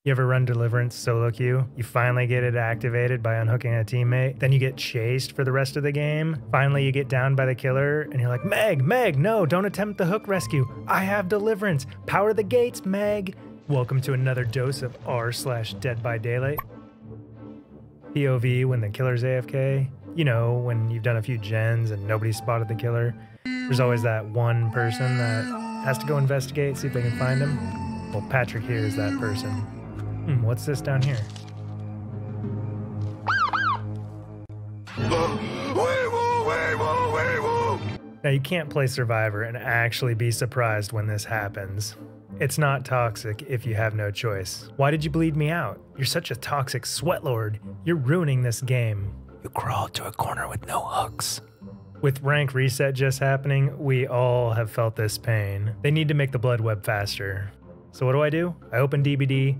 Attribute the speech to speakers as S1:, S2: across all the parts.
S1: You ever run Deliverance solo queue? You finally get it activated by unhooking a teammate, then you get chased for the rest of the game. Finally, you get downed by the killer, and you're like, Meg, no, don't attempt the hook rescue. I have Deliverance. Power the gates, Meg. Welcome to another dose of r/DeadByDaylight. POV when the killer's AFK. You know, when you've done a few gens and nobody spotted the killer. There's always that one person that has to go investigate, see if they can find him. Well, Patrick here is that person. What's this down here? Now, you can't play Survivor and actually be surprised when this happens. It's not toxic if you have no choice. Why did you bleed me out? You're such a toxic sweatlord. You're ruining this game. You crawled to a corner with no hooks. With rank reset just happening, we all have felt this pain. They need to make the blood web faster. So what do? I open DBD,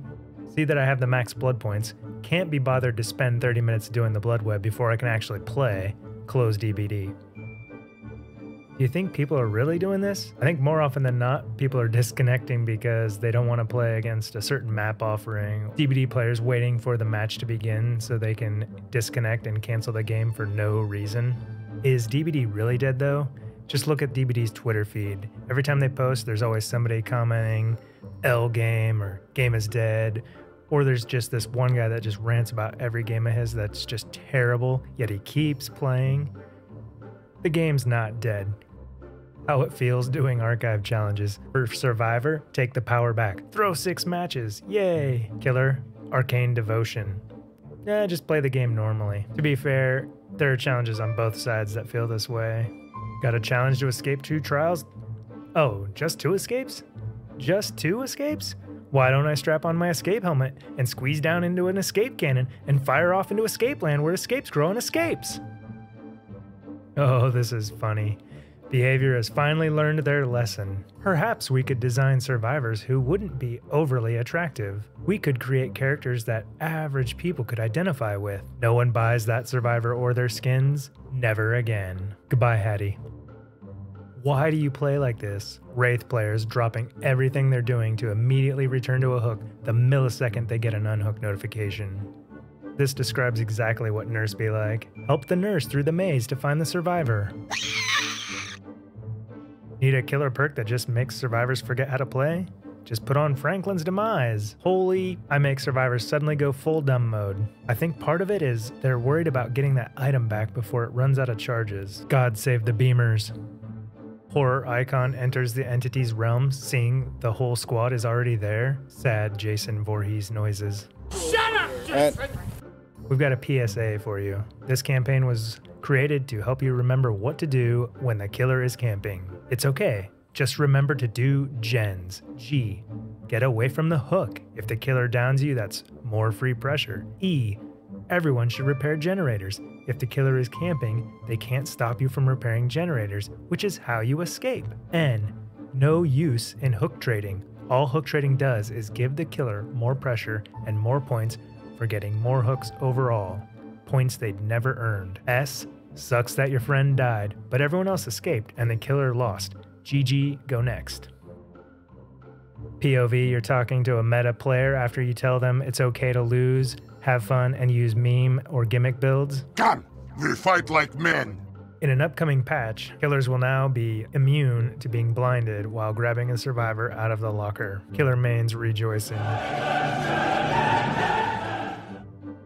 S1: see that I have the max blood points, can't be bothered to spend 30 minutes doing the blood web before I can actually play, close DBD. Do you think people are really doing this? I think more often than not, people are disconnecting because they don't want to play against a certain map offering. DBD players waiting for the match to begin so they can disconnect and cancel the game for no reason. Is DBD really dead though? Just look at DBD's Twitter feed. Every time they post, there's always somebody commenting, L game or game is dead. Or there's just this one guy that just rants about every game of his that's just terrible, yet he keeps playing. The game's not dead. How it feels doing archive challenges. For Survivor, take the power back. Throw 6 matches. Yay! Killer, Arcane Devotion. Just play the game normally. To be fair, there are challenges on both sides that feel this way. Got a challenge to escape 2 trials? Oh, just 2 escapes? Just 2 escapes? Why don't I strap on my escape helmet and squeeze down into an escape cannon and fire off into escape land where escapes grow and escapes? Oh, this is funny. Behavior has finally learned their lesson. Perhaps we could design survivors who wouldn't be overly attractive. We could create characters that average people could identify with. No one buys that survivor or their skins. Never again. Goodbye, Haddie. Why do you play like this? Wraith players dropping everything they're doing to immediately return to a hook the millisecond they get an unhook notification. This describes exactly what nurse be like. Help the nurse through the maze to find the survivor. Need a killer perk that just makes survivors forget how to play? Just put on Franklin's Demise. Holy, I make survivors suddenly go full dumb mode. I think part of it is they're worried about getting that item back before it runs out of charges. God save the beamers. Horror icon enters the entity's realm, seeing the whole squad is already there. Sad Jason Voorhees noises.
S2: Shut up, Jason!
S1: We've got a PSA for you. This campaign was created to help you remember what to do when the killer is camping. It's okay. Just remember to do gens. G. Get away from the hook. If the killer downs you, that's more free pressure. E. Everyone should repair generators. If the killer is camping, they can't stop you from repairing generators, which is how you escape. N. No use in hook trading. All hook trading does is give the killer more pressure and more points for getting more hooks overall. Points they'd never earned. S. Sucks that your friend died, but everyone else escaped and the killer lost. GG, go next. POV, you're talking to a meta player after you tell them it's okay to lose, have fun, and use meme or gimmick builds.
S3: Come, we fight like men.
S1: In an upcoming patch, killers will now be immune to being blinded while grabbing a survivor out of the locker. Killer mains rejoicing.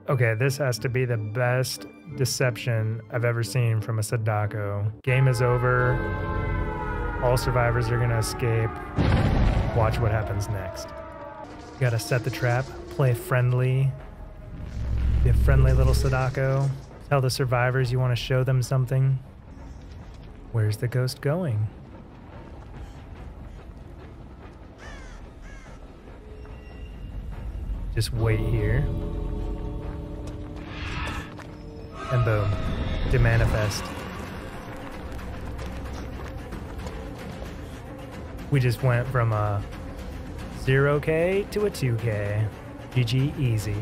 S1: Okay, this has to be the best deception I've ever seen from a Sadako. Game is over. All survivors are gonna escape. Watch what happens next. You gotta set the trap, play friendly. Be a friendly little Sadako. Tell the survivors you want to show them something. Where's the ghost going? Just wait here. And boom, to manifest. We just went from a 0K to a 2K. GG easy.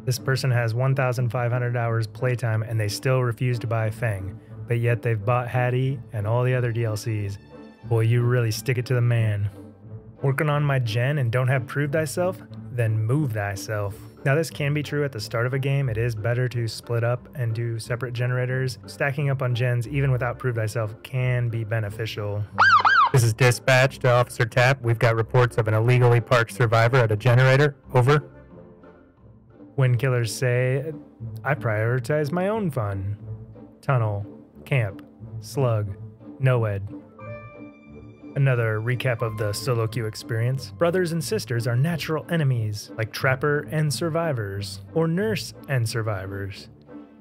S1: This person has 1,500 hours playtime and they still refuse to buy Fang, but yet they've bought Haddie and all the other DLCs. Boy, you really stick it to the man. Working on my gen and don't have prove thyself? Then move thyself. Now this can be true at the start of a game. It is better to split up and do separate generators. Stacking up on gens even without prove thyself can be beneficial. This is dispatch to Officer Tapp. We've got reports of an illegally parked survivor at a generator. Over. When killers say, I prioritize my own fun. Tunnel, camp, slug, NOED. Another recap of the solo queue experience. Brothers and sisters are natural enemies, like Trapper and Survivors, or Nurse and Survivors,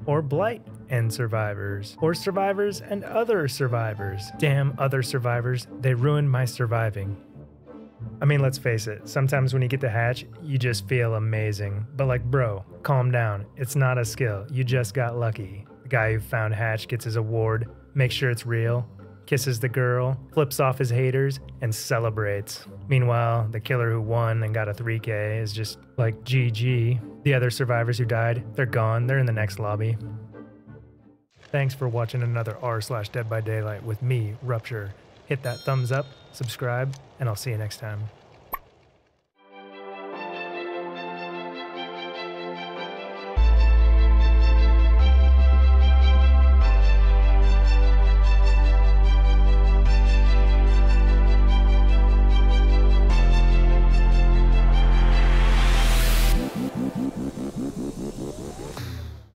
S1: or Blight and Survivors, or Survivors and Other Survivors. Damn other survivors, they ruined my surviving. I mean, let's face it, sometimes when you get the hatch, you just feel amazing. But like, bro, calm down. It's not a skill, you just got lucky. The guy who found hatch gets his award, makes sure it's real, kisses the girl, flips off his haters, and celebrates. Meanwhile, the killer who won and got a 3K is just like GG. The other survivors who died, they're gone, they're in the next lobby. Thanks for watching another r/DeadByDaylight with me, Rupture. Hit that thumbs up, subscribe, and I'll see you next time.